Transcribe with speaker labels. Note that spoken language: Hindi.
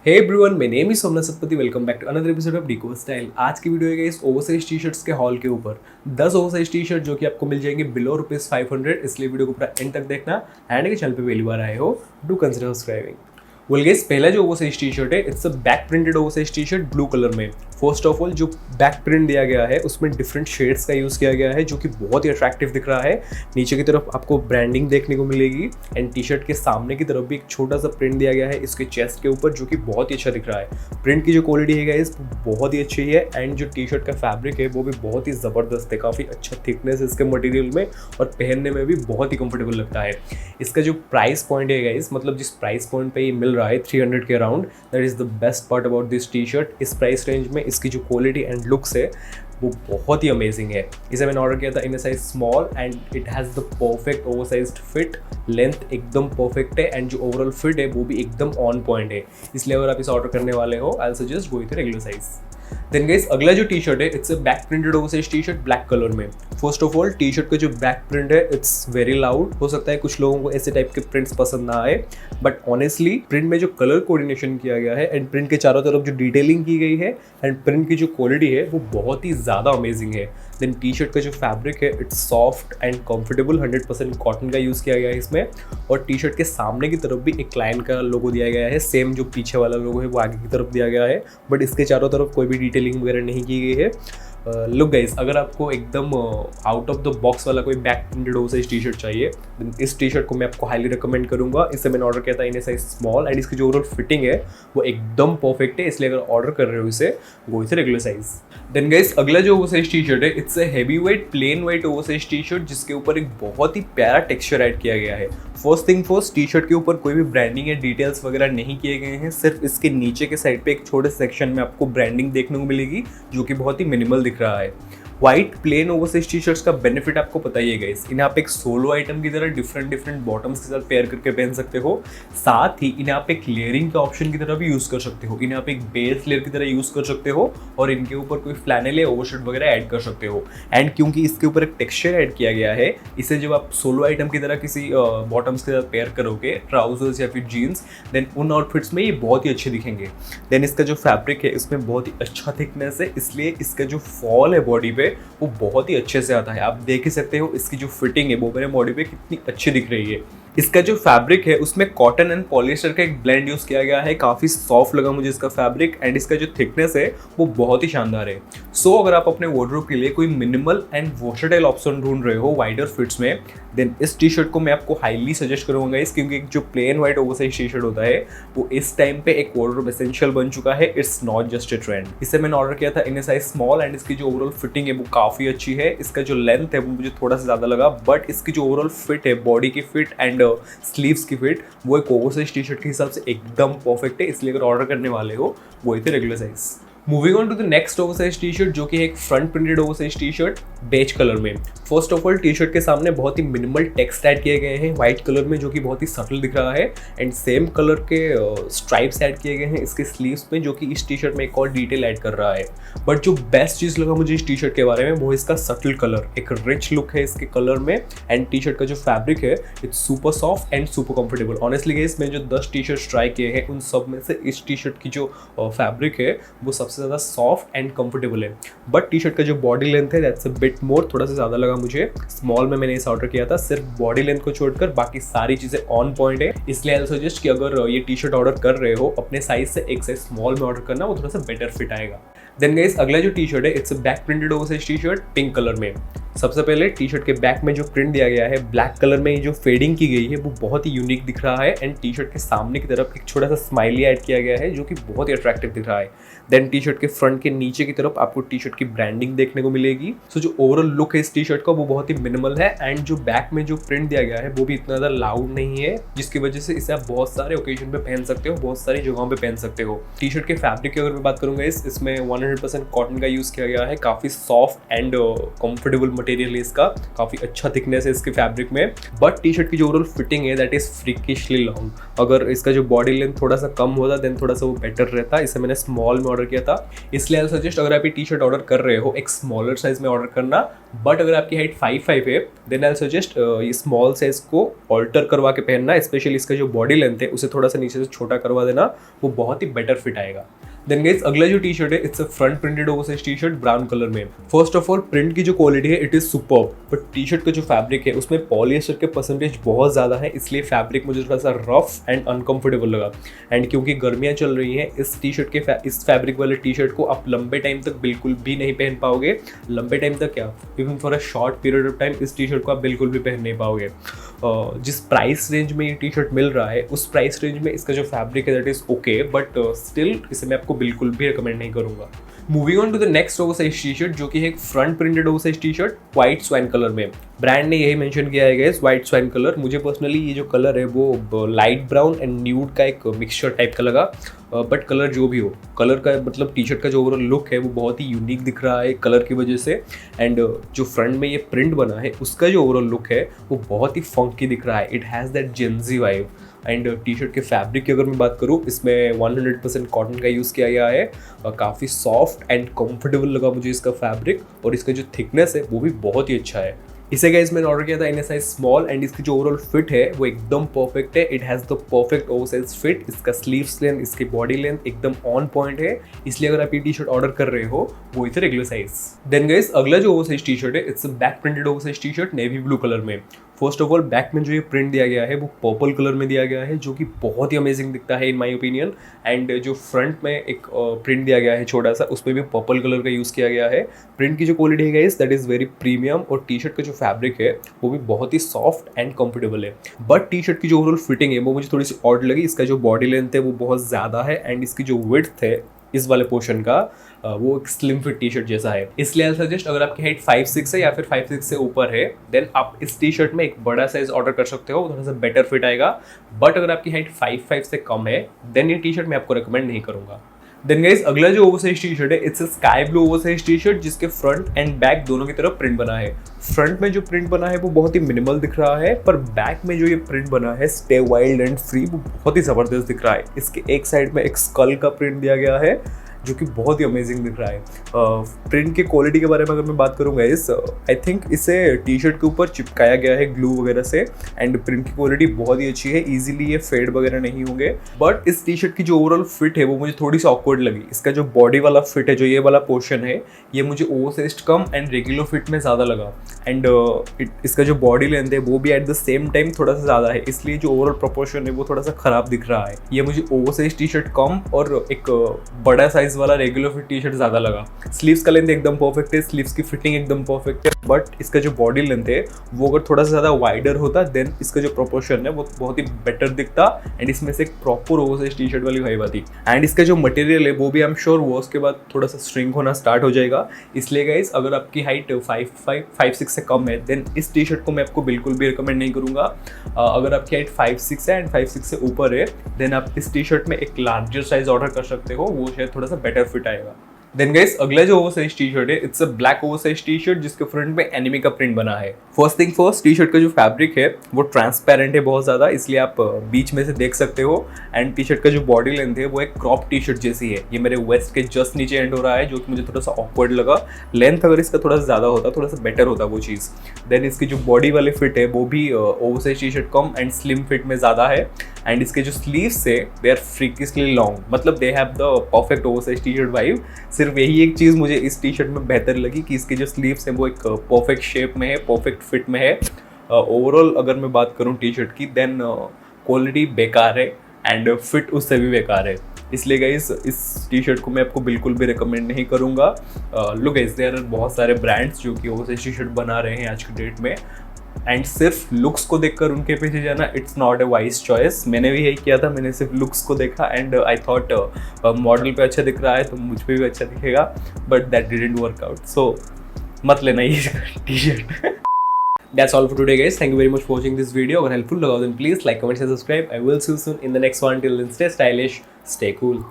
Speaker 1: Hey everyone, my name is Somnath Satpathy. Welcome back to another episode of डिको स्टाइल। आज की वीडियो है इस ओवरसाइज टी शर्ट्स के हॉल के ऊपर 10 ओवरसाइज टी शर्ट जो कि आपको मिल जाएंगे बिलो ₹500। इसलिए वीडियो को पूरा एंड तक देखना। एंड के चैनल पे पहली बार आए हो do consider subscribing. Well guys, पहला जो ओवरसाइज टी शर्ट है it's a back printed oversize T shirt blue colour में। फर्स्ट ऑफ ऑल जो बैक प्रिंट दिया गया है उसमें डिफरेंट शेड्स का यूज़ किया गया है जो कि बहुत ही अट्रैक्टिव दिख रहा है। नीचे की तरफ आपको ब्रांडिंग देखने को मिलेगी एंड टी शर्ट के सामने की तरफ भी एक छोटा सा प्रिंट दिया गया है इसके चेस्ट के ऊपर जो कि बहुत ही अच्छा दिख रहा है। प्रिंट की जो क्वालिटी है गाइस बहुत ही अच्छी है एंड जो टी शर्ट का फैब्रिक है वो भी बहुत ही ज़बरदस्त है। काफ़ी अच्छा थिकनेस इसके मटेरियल में और पहनने में भी बहुत ही कंफर्टेबल लगता है। इसका जो प्राइस पॉइंट है गाइस, मतलब जिस प्राइस पॉइंट पे ये मिल रहा है 300 के around, that is the best part about this T shirt. इस प्राइस रेंज में इसकी जो क्वालिटी एंड लुक्स है वो बहुत ही अमेजिंग है। इसे मैंने ऑर्डर किया था in a size small and it has the perfect oversized fit. Length एकदम परफेक्ट है एंड जो ओवरऑल फिट है वो भी एकदम ऑन पॉइंट है। इसलिए अगर आप इसे ऑर्डर करने वाले हो I suggest go with regular size. Then guys, अगला जो टी शर्ट है it's a back printed oversize T shirt black colour में। First of all T shirt का जो बैक प्रिंट है इट्स वेरी लाउड। हो सकता है कुछ लोगों को ऐसे टाइप के प्रिंट्स पसंद ना आए, बट ऑनेस्टली प्रिंट में जो कलर कोऑर्डिनेशन किया गया है एंड प्रिंट के चारों तरफ जो डिटेलिंग की गई है एंड प्रिंट की जो क्वालिटी है वो बहुत ही ज़्यादा अमेजिंग है। देन टी शर्ट का जो फैब्रिक है it's soft and comfortable. 100% cotton का यूज़ किया गया है इसमें। और टी शर्ट के सामने की तरफ भी एक लायन का लोगो दिया गया है। सेम जो पीछे वाला लोगो है वो आगे की तरफ दिया गया है, बट इसके चारों तरफ कोई भी डिटेलिंग वगैरह नहीं की गई है। लुक गाइस, अगर आपको एकदम आउट ऑफ द बॉक्स वाला कोई back printed oversize T shirt चाहिए, इस टी शर्ट को मैं आपको हाईली रिकमेंड करूंगा। इसे मैंने ऑर्डर किया था इन ए साइज स्मॉल एंड इसकी जो ओवरऑल फिटिंग है वो एकदम परफेक्ट है। इसलिए अगर ऑर्डर कर रहे हो इसे वो इसे रेगुलर साइज। देन गाइस, अगला जो ओवरसाइज टी शर्ट है it's a heavy weight plain white oversize T shirt जिसके ऊपर एक बहुत ही प्यारा टेक्सचर ऐड किया गया है। First thing first, T shirt के ऊपर कोई भी ब्रांडिंग या डिटेल्स वगैरह नहीं किए गए हैं। सिर्फ इसके नीचे के साइड पे एक छोटे सेक्शन में आपको ब्रांडिंग देखने को मिलेगी जो कि बहुत ही मिनिमल दिख रहा है। White plain oversize T shirts का बेनिफिट आपको पता ही है गाइस, इन्हें आप एक सोलो आइटम की तरह डिफरेंट बॉटम्स के साथ पेयर करके पहन सकते हो। साथ ही इन्हें आप एक लेयरिंग के ऑप्शन की तरह भी यूज़ कर सकते हो। इन्हें आप एक बेस लेयर की तरह यूज़ कर सकते हो और इनके ऊपर कोई फ्लैनेल या ओवरशर्ट वगैरह ऐड कर सकते हो। एंड क्योंकि इसके ऊपर एक टेक्सचर ऐड किया गया है, इसे जब आप सोलो आइटम की तरह किसी बॉटम्स के साथ पेयर करोगे, ट्राउजर्स या फिर जीन्स, देन उन आउटफिट्स में ये बहुत ही अच्छे दिखेंगे। देन इसका जो फैब्रिक है इसमें बहुत ही अच्छा थिकनेस है, इसलिए इसका जो फॉल है बॉडी पे वो बहुत ही अच्छे से आता है। आप देख ही सकते हो इसकी जो फिटिंग है वो मेरे बॉडी पे कितनी अच्छी दिख रही है। इसका जो फैब्रिक है उसमें कॉटन एंड पॉलिएस्टर का एक ब्लेंड यूज़ किया गया है। काफ़ी सॉफ्ट लगा मुझे इसका फैब्रिक एंड इसका जो थिकनेस है वो बहुत ही शानदार है। सो अगर आप अपने वार्डरोब के लिए कोई मिनिमल एंड वर्सेटाइल ऑप्शन ढूंढ रहे हो वाइडर फिट्स में, देन इस टी शर्ट को मैं आपको हाईली सजेस्ट करूँगा इस, क्योंकि जो plain white oversize T shirt होता है वो इस टाइम पे एक वार्डरोब एसेंशियल बन चुका है। It's not just a trend. इसे मैंने ऑर्डर किया था इन ए साइज स्मॉल एंड इसकी जो ओवरऑल फिटिंग है वो काफ़ी अच्छी है। इसका जो लेंथ है वो मुझे थोड़ा सा ज़्यादा लगा, बट इसकी जो ओवरऑल फिट है, बॉडी की फिट एंड स्लीव्स की फिट, वो एक ओवरसाइज टी शर्ट के हिसाब से एकदम परफेक्ट है। इसलिए अगर ऑर्डर करने वाले हो वो इतने regular size. Moving on to the next oversize T shirt जो कि एक front printed oversize T shirt beige colour में। First of all T shirt के सामने बहुत ही मिनिमल टेक्स्ट ऐड किए गए हैं व्हाइट कलर में जो कि बहुत ही सटल दिख रहा है एंड सेम कलर के स्ट्राइप्स ऐड किए गए हैं इसके स्लीव्स में जो कि इस टी शर्ट में एक और डिटेल ऐड कर रहा है। बट जो बेस्ट चीज़ लगा मुझे इस टी शर्ट के बारे में वो इसका सटल कलर, एक रिच लुक है इसके कलर में एंड टी शर्ट का जो फैब्रिक है it's super soft and super comfortable. Honestly guys, मैंने जो 10 टी शर्ट्स ट्राई किए हैं उन सब में से इस टी शर्ट की जो फैब्रिक है वो सबसे ज़्यादा सॉफ्ट एंड कंफर्टेबल है। बट टी शर्ट का जो बॉडी लेंथ है दैट्स अ बिट मोर, थोड़ा सा ज़्यादा लगा मुझे। स्मॉल में मैंने इसे ऑर्डर किया था, सिर्फ बॉडी लेंथ को छोड़कर बाकी सारी चीज़ें ऑन पॉइंट है। इसलिए आई सजेस्ट कि अगर ये टी शर्ट ऑर्डर कर रहे हो अपने साइज से एक साइज स्मॉल में ऑर्डर करना, वो थोड़ा सा बेटर फिट आएगा। देन गाइस, अगला जो टी शर्ट है it's a back printed oversize T shirt pink colour में। सबसे पहले टी शर्ट के बैक में जो प्रिंट दिया गया है ब्लैक कलर में, ये जो फेडिंग की गई है वो बहुत ही यूनिक दिख रहा है एंड टी शर्ट के सामने की तरफ एक छोटा सा स्माइली ऐड किया गया है जो कि बहुत ही अट्रैक्टिव दिख रहा है। देन टी शर्ट के फ्रंट के नीचे की तरफ आपको टी शर्ट की ब्रांडिंग देखने को मिलेगी। सो जो ओवरऑल लुक है इस टी शर्ट का वो बहुत ही मिनिमल है एंड जो बैक में जो प्रिंट दिया गया है वो भी इतना ज़्यादा लाउड नहीं है, जिसकी वजह से इसे आप बहुत सारे ओकेजन पे पहन सकते हो, बहुत सारी जगहों पे पहन सकते हो। टी शर्ट के फैब्रिक की अगर मैं बात करूँगा इसमें 1 100% कॉटन का यूज़ किया गया है। काफ़ी सॉफ्ट एंड कंफर्टेबल मटेरियल है इसका, काफ़ी अच्छा थिकनेस है इसके फैब्रिक में। बट टी शर्ट की जो ओवरऑल फिटिंग है दैट इज़ फ्रिकिशली लॉन्ग। अगर इसका जो बॉडी लेंथ थोड़ा सा कम होता देन थोड़ा सा वो बेटर रहता। इसे मैंने स्मॉल में ऑर्डर किया था, इसलिए आई सजेस्ट अगर आप ये टी शर्ट ऑर्डर कर रहे हो एक स्मॉलर साइज में ऑर्डर करना। बट अगर आपकी हाइट 5'5" है देन आई सजेस्ट ये स्मॉल साइज को ऑल्टर करवा के पहनना। स्पेशली इसका जो बॉडी लेंथ है उसे थोड़ा सा नीचे से छोटा करवा देना, वो बहुत ही बेटर फिट आएगा। देन गाइस अगला जो टी शर्ट है it's a front printed oversize T shirt brown colour में। फर्स्ट ऑफ ऑल प्रिंट की जो क्वालिटी है it is superb, but T shirt का जो फैब्रिक है उसमें पॉलिएस्टर के परसेंटेज बहुत ज़्यादा है, इसलिए फैब्रिक मुझे थोड़ा सा रफ एंड अनकंफर्टेबल लगा। एंड क्योंकि गर्मियाँ चल रही हैं इस टी शर्ट के इस फैब्रिक वाले टी शर्ट को आप लंबे टाइम तक बिल्कुल भी नहीं पहन पाओगे। लंबे टाइम तक क्या, even for a short period of time इस टी शर्ट को आप बिल्कुल भी पहन नहीं पाओगे। जिस प्राइस रेंज में ये टी शर्ट मिल रहा है उस प्राइस रेंज में इसका जो फैब्रिक है that is okay, but still इसे मैं आपको बिल्कुल भी रिकमेंड नहीं करूंगा। Moving on to the next oversize T shirt जो कि है एक front printed oversize T shirt white swine colour में। ब्रांड ने यही मेंशन किया है गाइस व्हाइट स्वाइन कलर। मुझे पर्सनली ये जो कलर है वो लाइट ब्राउन एंड न्यूड का एक मिक्सचर टाइप का लगा। बट कलर जो भी हो, कलर का मतलब टी शर्ट का जो ओवरऑल लुक है वो बहुत ही यूनिक दिख रहा है कलर की वजह से। एंड जो फ्रंट में ये प्रिंट बना है उसका जो ओवरऑल लुक है वो बहुत ही फंकी दिख रहा है। It has that Gen Z vibe. And T shirt के फैब्रिक की अगर मैं बात करूँ इसमें 100% कॉटन का यूज़ किया गया है। काफ़ी सॉफ्ट एंड कंफर्टेबल लगा मुझे इसका फैब्रिक, और इसका जो थिकनेस है वो भी बहुत ही अच्छा है। इसे गाइस मैंने ऑर्डर किया था इन ए साइज स्मॉल एंड इसकी जो ओवरऑल फिट है वो एकदम परफेक्ट है। It has the perfect oversize fit. इसका स्लीव्स लेंथ, इसकी बॉडी लेंथ एकदम ऑन पॉइंट है, इसलिए अगर आप ये टी शर्ट ऑर्डर कर रहे हो वो इसे रेगुलर साइज। देन गाइस अगला जो ओवरसाइज टी शर्ट है it's back printed oversize T shirt navy blue colour में। फर्स्ट ऑफ ऑल बैक में जो ये प्रिंट दिया गया है वो पर्पल कलर में दिया गया है जो कि बहुत ही अमेजिंग दिखता है इन माय ओपिनियन। एंड जो फ्रंट में एक प्रिंट दिया गया है छोटा सा, उसमें भी पर्पल कलर का यूज़ किया गया है। प्रिंट की जो क्वालिटी है guys that is very premium, और टी शर्ट का जो फैब्रिक है वो भी बहुत ही सॉफ्ट एंड कंफर्टेबल है। बट टी शर्ट की जो ओवरऑल फिटिंग है वो मुझे थोड़ी सी ऑड लगी। इसका जो बॉडी लेंथ है वो बहुत ज़्यादा है एंड इसकी जो विड्थ है इस वाले पोर्शन का वो एक स्लिम फिट टी शर्ट जैसा है। इसलिए आई सजेस्ट अगर आपकी हाइट 5'6" है या फिर 5'6" से ऊपर है देन आप इस टी शर्ट में एक बड़ा साइज ऑर्डर कर सकते हो, थोड़ा सा बेटर फिट आएगा। बट अगर आपकी हाइट 5'5" से कम है देन ये टी शर्ट मैं आपको रिकमेंड नहीं करूँगा। देन गाइस अगला जो ओवरसाइज टी शर्ट है it's a sky blue oversize T shirt जिसके फ्रंट एंड बैक दोनों की तरफ प्रिंट बना है। फ्रंट में जो प्रिंट बना है वो बहुत ही मिनिमल दिख रहा है, पर बैक में जो ये प्रिंट बना है स्टे वाइल्ड एंड फ्री वो बहुत ही ज़बरदस्त दिख रहा है। इसके एक साइड में एक स्कल का प्रिंट दिया गया है जो कि बहुत ही अमेजिंग दिख रहा है। प्रिंट की क्वालिटी के बारे में अगर मैं बात करूँगा इस आई थिंक इसे टी शर्ट के ऊपर चिपकाया गया है ग्लू वगैरह से, एंड प्रिंट की क्वालिटी बहुत ही अच्छी है। इजीली ये फेड वगैरह नहीं होंगे। बट इस टी शर्ट की जो ओवरऑल फिट है वो मुझे थोड़ी सी ऑकवर्ड लगी। इसका जो बॉडी वाला फिट है, जो ये वाला पोर्शन है, ये मुझे oversized come and regular fit में ज़्यादा लगा। एंड इसका जो बॉडी लेंथ है वो भी एट द सेम टाइम थोड़ा सा ज़्यादा है, इसलिए जो ओवरऑल प्रोपोर्शन है वो थोड़ा सा ख़राब दिख रहा है। ये मुझे ओवरसाइज टी शर्ट कम और एक बड़ा साइज वाला रेगुलर फिट टी शर्ट ज़्यादा लगा। स्लीव्स का लेंथ एकदम परफेक्ट है, स्लीव्स की फिटिंग एकदम परफेक्ट है, बट इसका जो बॉडी लेंथ है वो अगर थोड़ा सा ज़्यादा वाइडर होता देन इसका जो प्रोपोर्शन है वो बहुत ही बेटर दिखता एंड इसमें से एक प्रॉपर ओवरसाइज टी शर्ट वाली वाइब आती। एंड इसका जो मटेरियल है वो भी आई एम श्योर वॉश के बाद थोड़ा सा श्रिंक होना स्टार्ट हो जाएगा। इसलिए गाइस अगर आपकी हाइट 5'6" से कम है देन इस टी शर्ट को मैं आपको बिल्कुल भी रिकमेंड नहीं करूँगा। अगर आपकी हाइट 5'6" है एंड 5'6" से ऊपर है देन आप इस टी शर्ट में एक लार्जर साइज ऑर्डर कर सकते हो, वो शायद थोड़ा सा बेटर फिट आएगा। देन गाइस अगला जो ओवरसाइज टी शर्ट है it's a black oversize T shirt जिसके फ्रंट में एनिमे का प्रिंट बना है। First thing first, T shirt का जो फैब्रिक है वो ट्रांसपेरेंट है बहुत ज़्यादा, इसलिए आप बीच में से देख सकते हो। एंड टी शर्ट का जो बॉडी लेंथ है वो एक क्रॉप टी शर्ट जैसी है। ये मेरे वेस्ट के जस्ट नीचे एंड हो रहा है जो कि मुझे थोड़ा सा ऑकवर्ड लगा। लेंथ अगर इसका थोड़ा सा ज़्यादा होता, थोड़ा सा बेटर होता वो चीज़। देन इसकी जो बॉडी वाले फिट है वो भी oversize T shirt come and slim fit में ज़्यादा है। एंड इसके जो स्लीव्स है दे आर फ्रीकिशली लॉन्ग, मतलब they have the perfect oversize T shirt vibe. सिर्फ यही एक चीज़ मुझे इस टी शर्ट में बेहतर लगी कि इसके जो स्लीव्स हैं वो एक परफेक्ट शेप में है, परफेक्ट फिट में है। ओवरऑल अगर मैं बात करूँ टी शर्ट की देन क्वालिटी बेकार है एंड फिट उससे भी बेकार है। इसलिए गाइस इस टी शर्ट को मैं आपको बिल्कुल भी रिकमेंड नहीं करूँगा। लुक गाइस देयर आर बहुत सारे ब्रांड्स जो कि ओवरसाइज टी शर्ट बना रहे हैं आज की डेट में, एंड सिर्फ लुक्स को देखकर उनके पीछे जाना it's not a wise choice. मैंने भी यही किया था, मैंने सिर्फ लुक्स को देखा एंड आई थॉट मॉडल पे अच्छा दिख रहा है तो मुझ पे भी अच्छा दिखेगा, but that didn't work out. So मत लेना ये T shirt. That's all for today guys. Thank you very much for watching this video. अगर helpful लगा then please like, comment, and subscribe. I will see you soon in the next one. Till then stay stylish, stay cool.